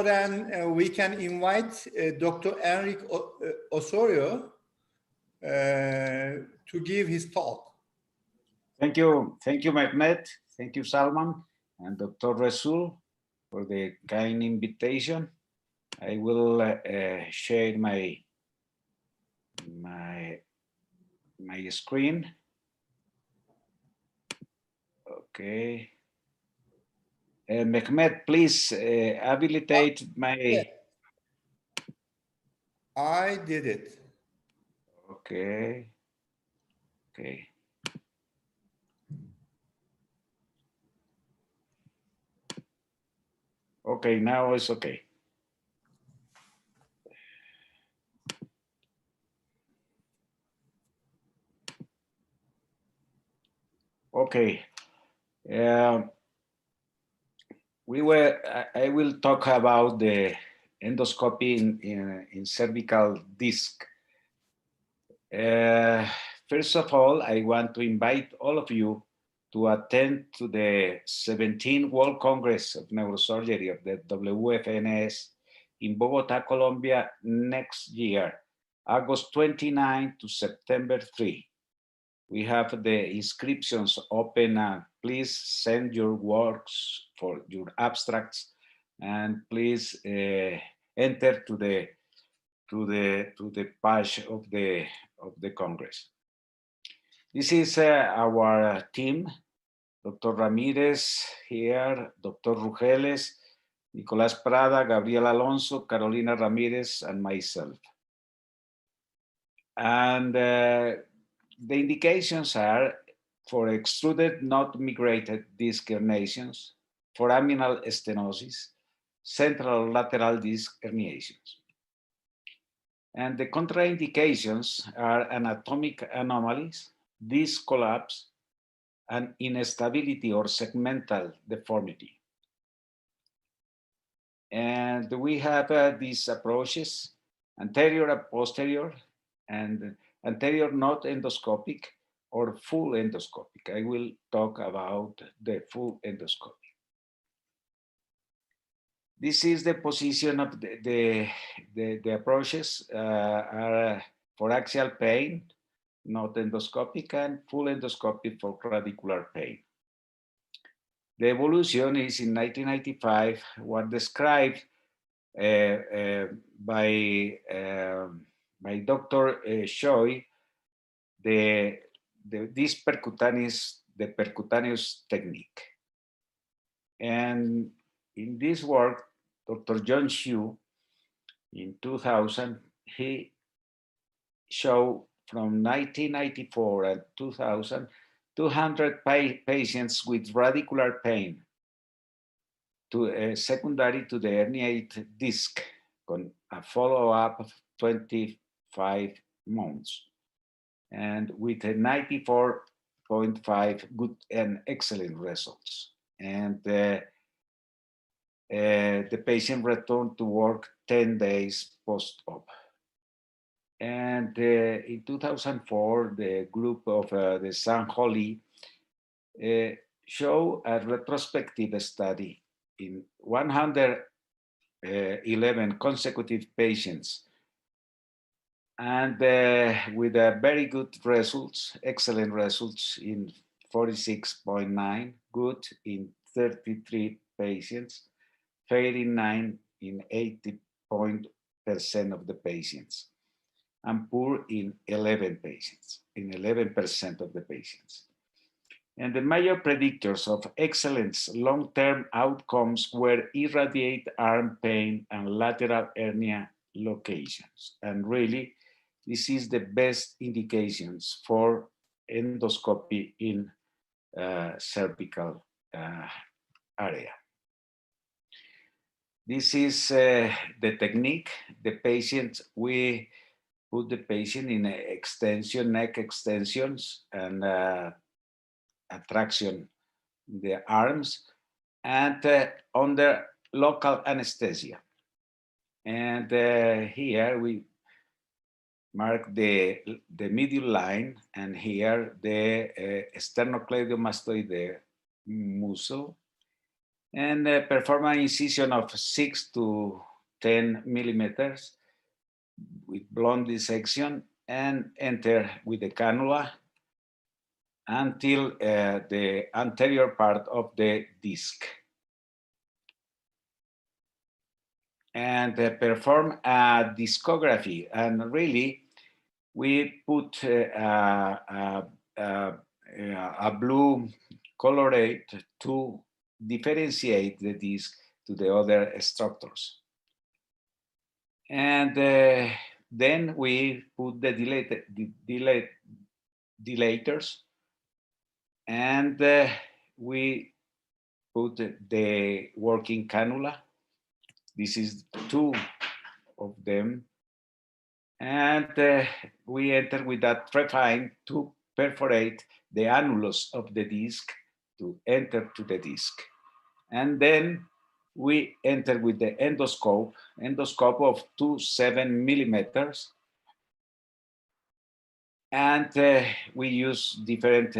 then we can invite Dr. Enrique Osorio to give his talk. Thank you, Mehmet. Thank you, Salman and Dr. Rasul for the kind invitation. I will share my screen. Okay. Mehmet, please habilitate my. I did it. Okay. Okay. Okay, now it's okay. Okay. I will talk about the endoscopy in cervical disc. First of all, I want to invite all of you to attend to the 17th World Congress of Neurosurgery of the WFNS in Bogota, Colombia next year, August 29 to September 3. We have the inscriptions open. Please send your works for your abstracts, and please enter to the page of the Congress. This is our team: Dr. Ramirez here, Dr. Rugeles, Nicolás Prada, Gabriel Alonso, Carolina Ramirez, and myself. And the indications are for extruded, not migrated disc herniations, foraminal stenosis, central lateral disc herniations. And the contraindications are anatomic anomalies, disc collapse, and instability or segmental deformity. And we have these approaches: anterior and posterior, and anterior not endoscopic or full endoscopic. I will talk about the full endoscopic. This is the position of the approaches are for axial pain, not endoscopic, and full endoscopic for radicular pain. The evolution is in 1995, was described by Dr. Choi, this percutaneous technique. And in this work, Dr. John Hsu, in 2000, he showed from 1994 and 2000, 200 patients with radicular pain secondary to the herniated disc, con a follow-up of 25 months, and with a 94.5 good and excellent results. And the patient returned to work 10 days post-op. And in 2004, the group of the San Jose showed a retrospective study in 111 consecutive patients, and with very good results, excellent results in 46.9, good in 33 patients, failing 9 in 80% of the patients, and poor in 11 patients, in 11% of the patients. And the major predictors of excellence long-term outcomes were irradiate arm pain and lateral hernia locations. And really, this is the best indications for endoscopy in cervical area. This is the technique. The patient, we put the patient in extension, neck extensions, and attraction the arms, and under local anesthesia. And here we mark the medial line, and here the sternocleidomastoid muscle. and perform an incision of 6 to 10 millimeters with blunt dissection and enter with the cannula until the anterior part of the disc. And perform a discography. And really, we put a blue colorate to differentiate the disc to the other structures. And then we put the dilators, and we put the working cannula. This is 2 of them. And we enter with that trephine to perforate the annulus of the disc to enter to the disc. And then we enter with the endoscope of 7 millimeters. And we use different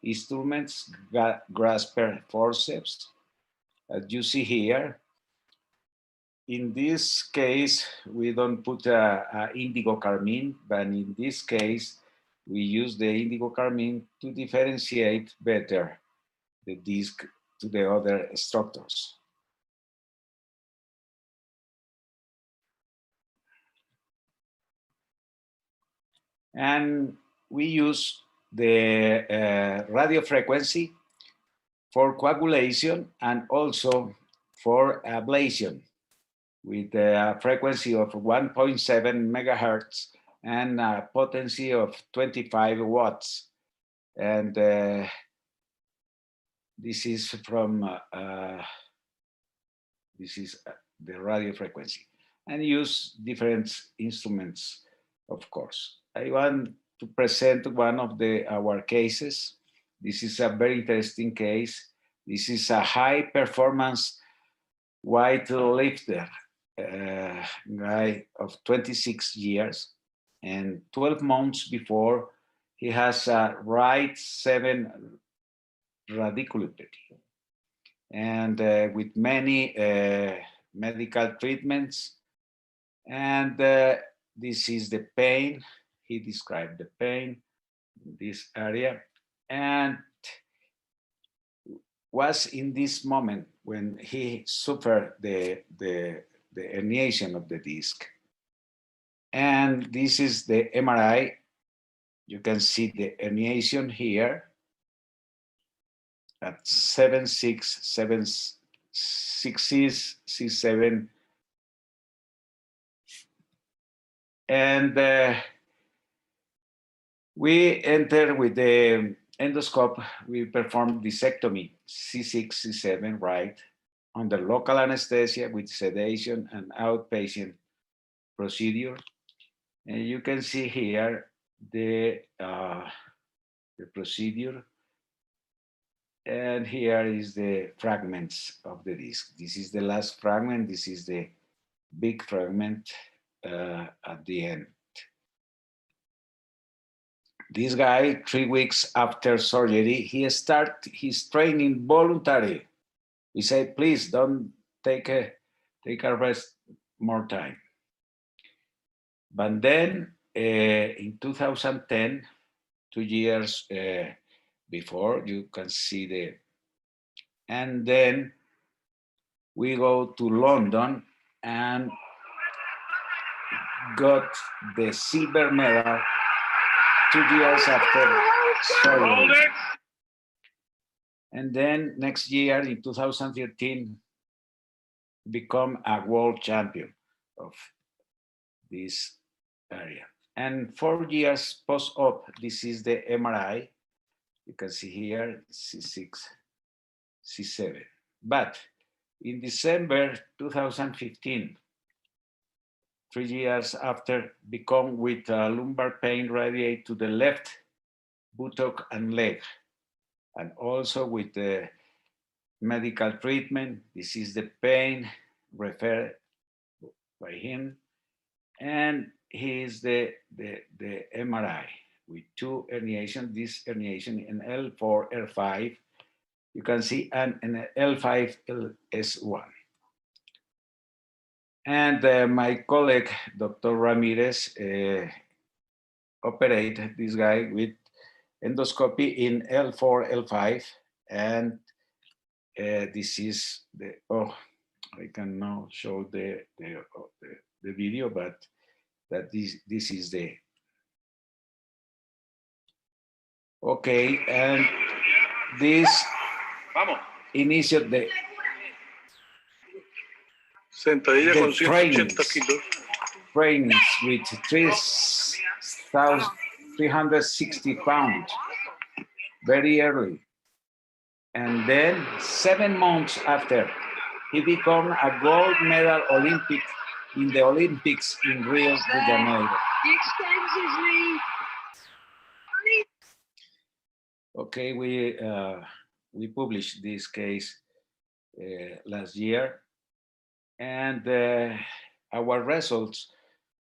instruments, grasper forceps, as you see here. In this case, we don't put indigo carmine, but in this case, we use the indigo carmine to differentiate better the disc to the other structures. And we use the radio frequency for coagulation and also for ablation with a frequency of 1.7 megahertz and a potency of 25 watts. And this is from, this is the radio frequency. And use different instruments, of course. I want to present one of our cases. This is a very interesting case. This is a high performance white lifter guy of 26 years, and 12 months before, he has a right 7 radiculopathy, and with many medical treatments. And this is the pain. He described the pain in this area, and was in this moment when he suffered the herniation of the disc. And this is the MRI. You can see the herniation here at 7.6, 7 and we enter with the endoscope. We perform disectomy, C6, C7, right, under local anesthesia with sedation and outpatient procedure. And you can see here the procedure. And here is the fragments of the disc. This is the last fragment. This is the big fragment at the end. This guy, 3 weeks after surgery, he start his training voluntary. We say, please don't take a rest more time. But then in 2010, 2 years before, you can see the, and then we go to London and got the silver medal 2 years after surgery. And then next year in 2013, become a world champion of this area. And 4 years post-op, this is the MRI. You can see here, C6, C7. But in December 2015, 3 years after, become with lumbar pain radiate to the left buttock and leg, and also with the medical treatment. This is the pain referred by him, and here's the MRI with 2 herniations. This herniation in L4, L5, You can see an L5, LS1. And my colleague, Dr. Ramirez, operated this guy with endoscopy in L4, L5, and this is the, I can now show the video, but that this is the, okay, and this inicio the Sentadilla con 180 kilos. trains with 360 pounds very early. And then 7 months after, he became a gold medal Olympic in the Olympics in Rio de Janeiro. Okay, we published this case last year, and our results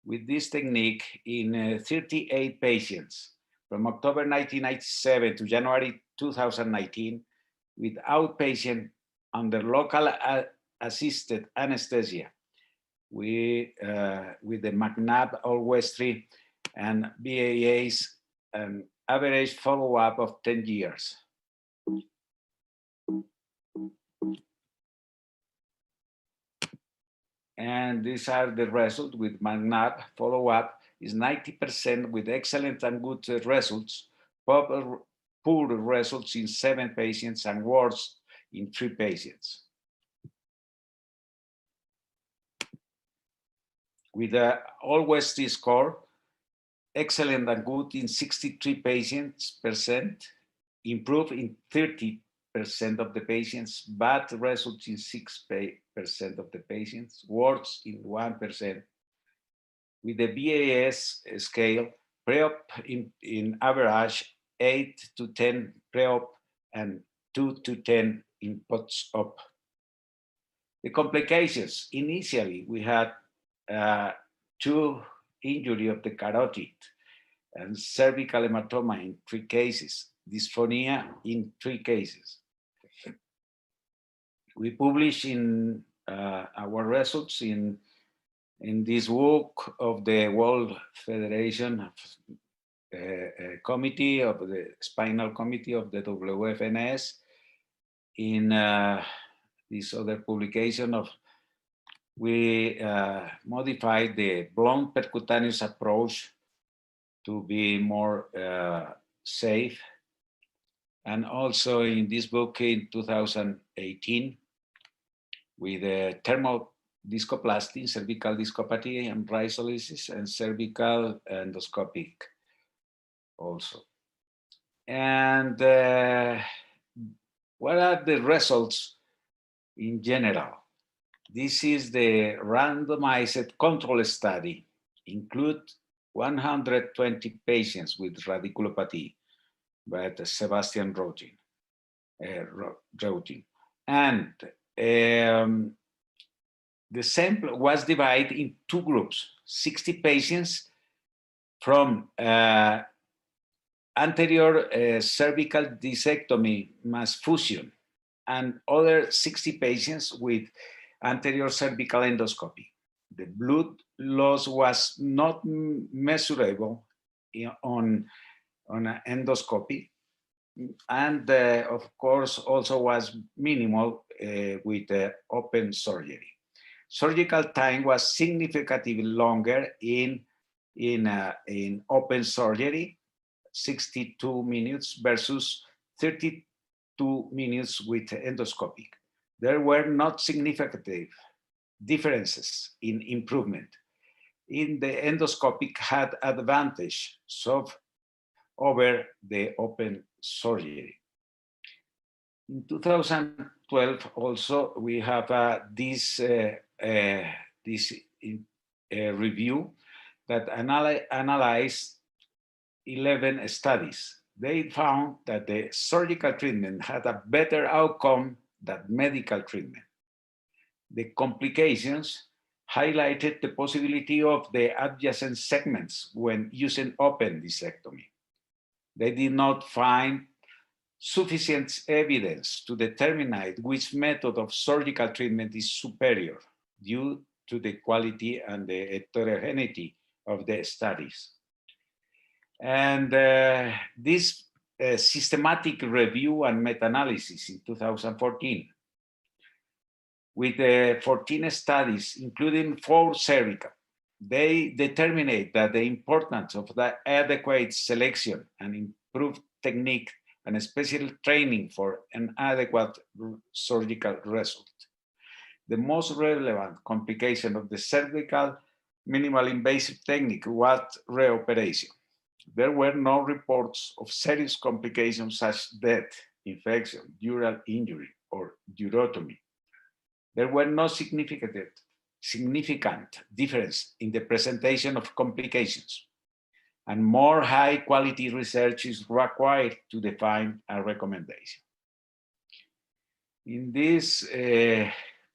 with this technique in 38 patients from October 1997 to January 2019 with outpatient under local assisted anesthesia with the McNabb All-Westry and BAAs, an average follow-up of 10 years. And these are the results with McNabb. Follow-up is 90% with excellent and good results, poor results in 7 patients, and worse in 3 patients. With the All-Westry score, excellent and good in 63 patients, improved in 30% of the patients, bad results in 6% of the patients, worse in 1%. With the BAS scale, pre-op in average 8 to 10 pre-op and 2 to 10 in post-op. The complications, initially we had 2 injury of the carotid and cervical hematoma in 3 cases, dysphonia in 3 cases. We publish in our results in this book of the World Federation of Committee of the Spinal Committee of the WFNS, in this other publication of, we modified the blunt percutaneous approach to be more safe. And also in this book in 2018, with thermal discoplasty, cervical discopathy and rhizolysis, and cervical endoscopic also. And what are the results in general? This is the randomized control study, include 120 patients with radiculopathy by Sebastian Routin. And the sample was divided in 2 groups, 60 patients from anterior cervical discectomy mass fusion and other 60 patients with anterior cervical endoscopy. The blood loss was not measurable on an endoscopy, and of course also was minimal with open surgery. Surgical time was significantly longer in open surgery, 62 minutes versus 32 minutes with endoscopic. There were not significant differences in improvement. In the endoscopic had advantage over the open surgery. In 2012, also we have this review that analyzed 11 studies. They found that the surgical treatment had a better outcome than medical treatment. The complications highlighted the possibility of the adjacent segments when using open discectomy. They did not find sufficient evidence to determine which method of surgical treatment is superior due to the quality and the heterogeneity of the studies. And this systematic review and meta-analysis in 2014 with 14 studies, including 4 cervical, they determined that the importance of the adequate selection and improved technique and special training for an adequate surgical result. The most relevant complication of the cervical minimal invasive technique was reoperation. There were no reports of serious complications such as death, infection, dural injury, or urotomy. There were no significant difference in the presentation of complications, and more high-quality research is required to define a recommendation. In this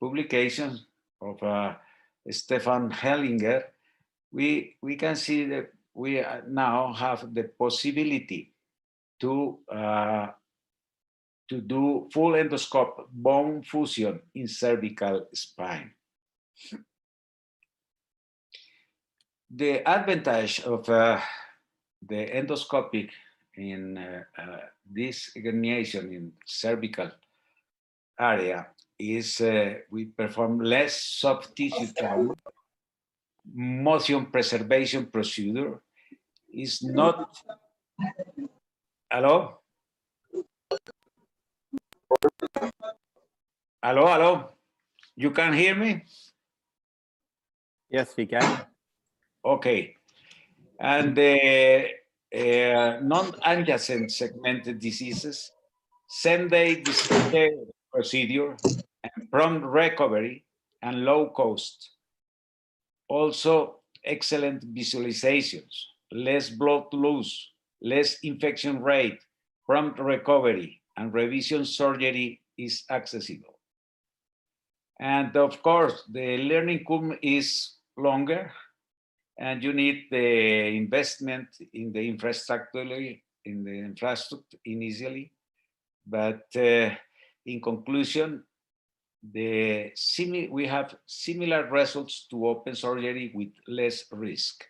publication of Stefan Hellinger, we can see that we now have the possibility to do full endoscopic bone fusion in cervical spine. The advantage of the endoscopic in this herniation in cervical area is we perform less soft tissue trauma, motion preservation procedure is not. Hello? Hello, hello. You can hear me? Yes, we can. Okay. And non-adjacent segmented diseases, same-day procedure, and prompt recovery, and low cost. Also, excellent visualizations, less blood loss, less infection rate, prompt recovery, and revision surgery is accessible. And of course, the learning curve is longer, and you need the investment in the infrastructure initially. But in conclusion, we have similar results to open surgery with less risk.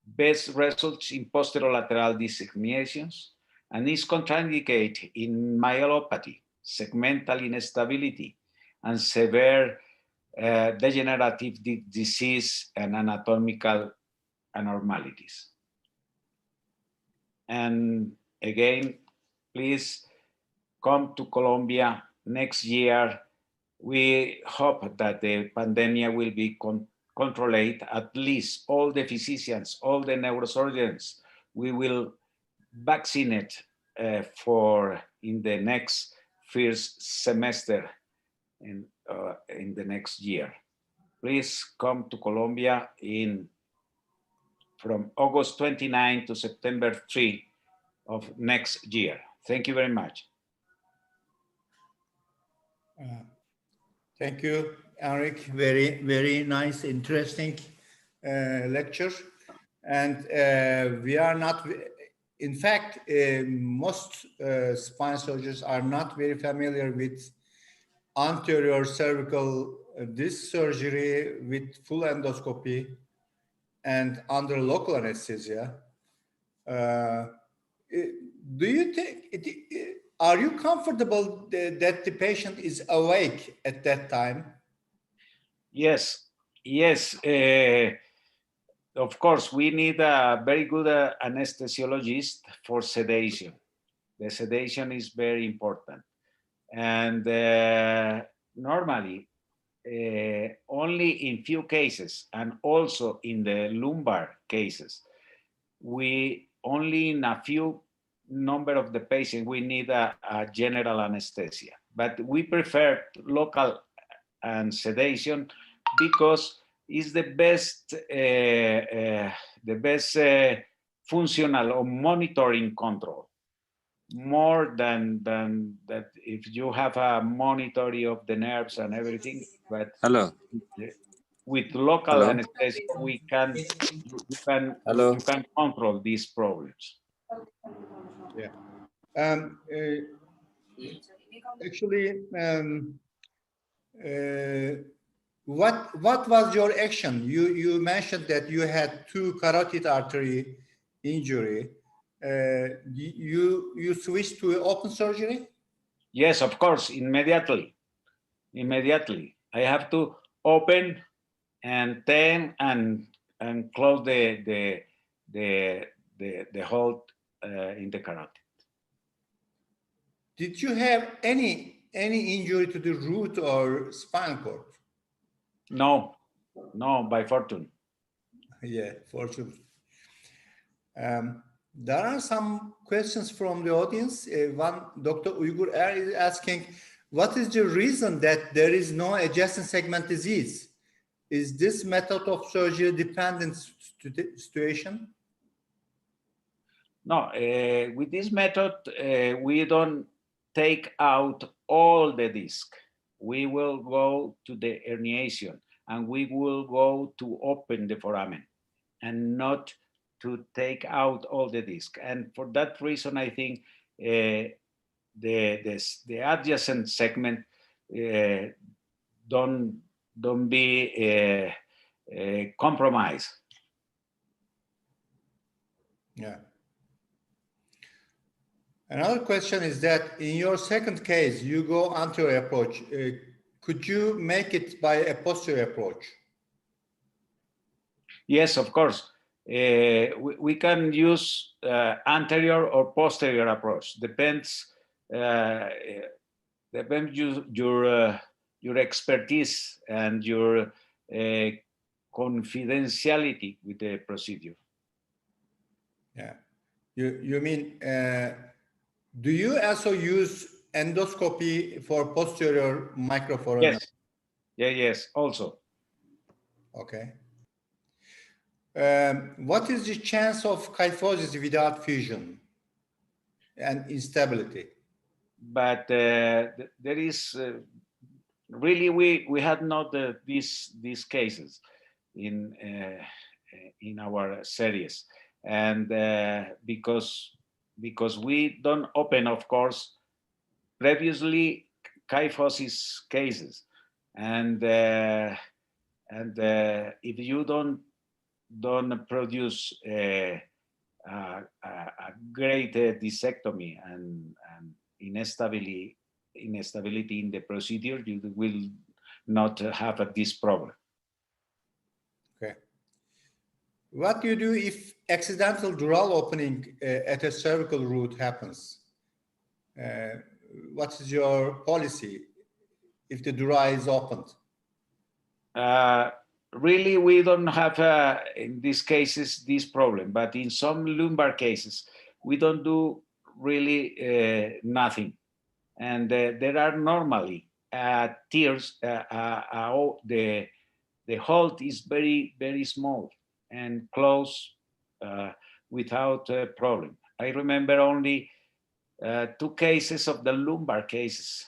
Best results in posterolateral disc herniations, and is contraindicated in myelopathy, segmental instability, and severe degenerative disease and anatomical abnormalities. And again, please come to Colombia next year. We hope that the pandemic will be controlled. At least all the physicians, all the neurosurgeons, we will vaccinate in the next first semester in the next year. Please come to Colombia from August 29 to September 3 of next year. Thank you very much. Thank you, Enrique. Very, very nice, interesting lecture. And we are not, in fact, most spine surgeons are not very familiar with anterior cervical disc surgery with full endoscopy and under local anesthesia. Do you think, are you comfortable that the patient is awake at that time? Yes, yes. Of course, we need a very good anesthesiologist for sedation. The sedation is very important. And normally, only in few cases, and also in the lumbar cases, only in a few number of the patients, we need a general anesthesia. But we prefer local and sedation because it's the best functional or monitoring control. More than that, if you have a monitoring of the nerves and everything, but Hello. With local anesthesia, you can control these problems. Yeah. Um, actually, what was your action? You mentioned that you had two carotid artery injury. You switched to open surgery? Yes, of course, immediately. I have to open and then and close the hole in the carotid. Did you have any injury to the root or spinal cord? No, by fortune. Yeah, fortunately. There are some questions from the audience. One, Dr. Uygur Er is asking, what is the reason that there is no adjacent segment disease? Is this method of surgery dependent situation? No, with this method, we don't take out all the disc. We will go to the herniation and we will go to open the foramen and not to take out all the disc. And for that reason, I think the adjacent segment don't be compromised. Yeah. Another question is that in your second case, you go anterior approach. Could you make it by a posterior approach? Yes, of course. We can use anterior or posterior approach. Depends your expertise and your confidentiality with the procedure. Yeah. You mean, do you also use endoscopy for posterior microforamen? Yes. Yes, also. Okay. What is the chance of kyphosis without fusion and instability? But there is really we had not these cases in our series, and because we don't open, of course, previously kyphosis cases, and if you don't produce a great discectomy and instability in the procedure, you will not have this problem. Okay. What do you do if accidental dural opening at a cervical root happens? What is your policy if the dura is opened? Really, we don't have in these cases this problem, but in some lumbar cases, we don't do really nothing. And there are normally tears. The hole is very, very small and close without a problem. I remember only 2 cases of the lumbar cases,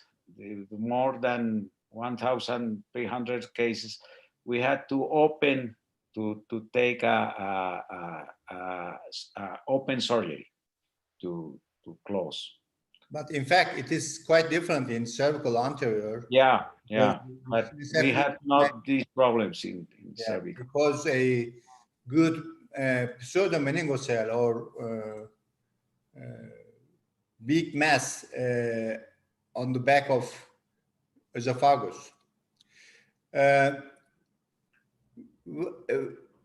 more than 1,300 cases. We had to open to take a open surgery to close. But in fact, it is quite different in cervical anterior. Yeah. But we have not these problems in cervical. Because a good pseudomeningocele or big mass on the back of esophagus.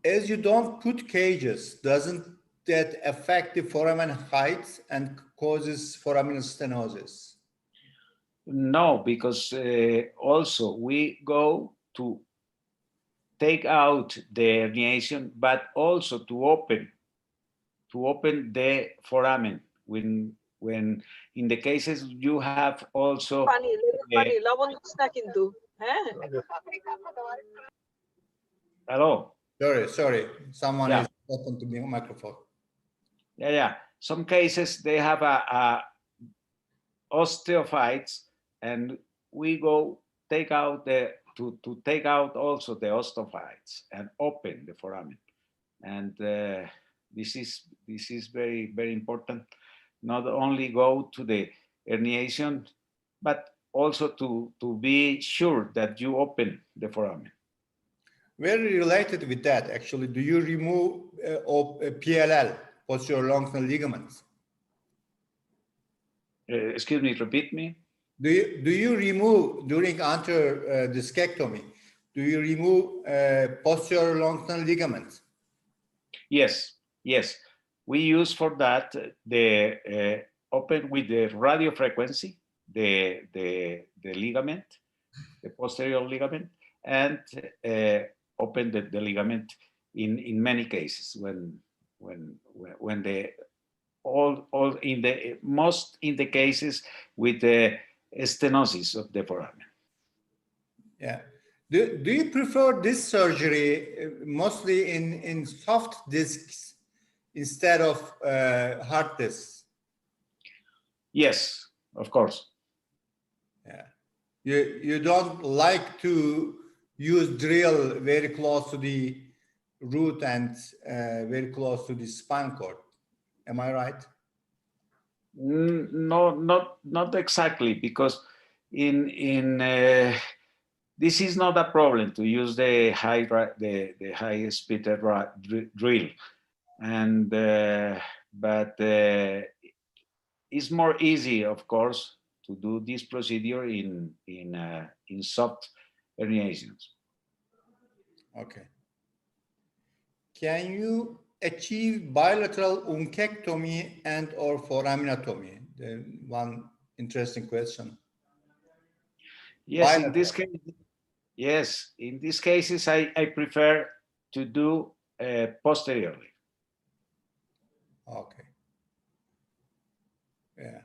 As you don't put cages, doesn't that affect the foramen height and causes foraminal stenosis? No, because also we go to take out the herniation, but also to open the foramen when in the cases you have also. Hello. Sorry. Someone is open to the microphone. Yeah. Some cases they have a osteophytes, and we go take out to take out also the osteophytes and open the foramen, and this is very, very important. not only go to the herniation, but also to be sure that you open the foramen. Very related with that, actually. Do you remove PLL, posterior long ligaments? Excuse me, repeat me. Do you remove during anterior discectomy? Do you remove posterior long ligaments? Yes, yes. We use for that the open with the radio frequency, the ligament, the posterior ligament, and open the ligament in many cases when the all in the most in the cases with the stenosis of the foramen. Yeah. Do you prefer this surgery mostly in soft discs instead of hard discs? Yes, of course. Yeah. You don't like to use drill very close to the root and very close to the spine cord. Am I right? No, not exactly, because in this is not a problem to use the high speed drill, and but it's more easy, of course, to do this procedure in soft herniations. Okay. Can you achieve bilateral uncectomy and or foraminotomy? One interesting question. Yes, in this case, yes, in these cases, I prefer to do posteriorly. Okay. Yeah.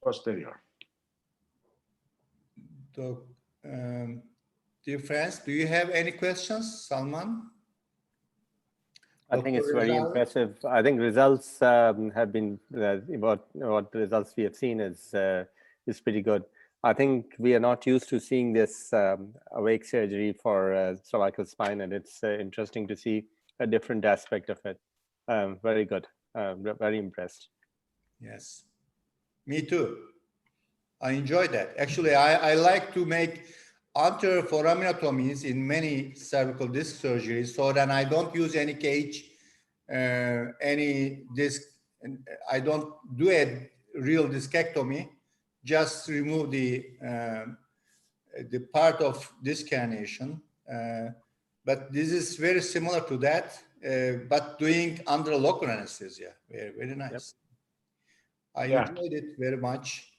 Posterior. Dear friends, do you have any questions, Salman? I think it's very impressive. I think results have been what the results we have seen is pretty good. I think we are not used to seeing this awake surgery for cervical spine, and it's interesting to see a different aspect of it. Very good. Very impressed. Yes, me too. I enjoyed that. Actually, I like to make anterior foraminotomies in many cervical disc surgeries, so then I don't use any cage, any disc, and I don't do a real discectomy, just remove the part of disc herniation. But this is very similar to that, but doing under local anesthesia. Very, very nice. Yep. I enjoyed it very much.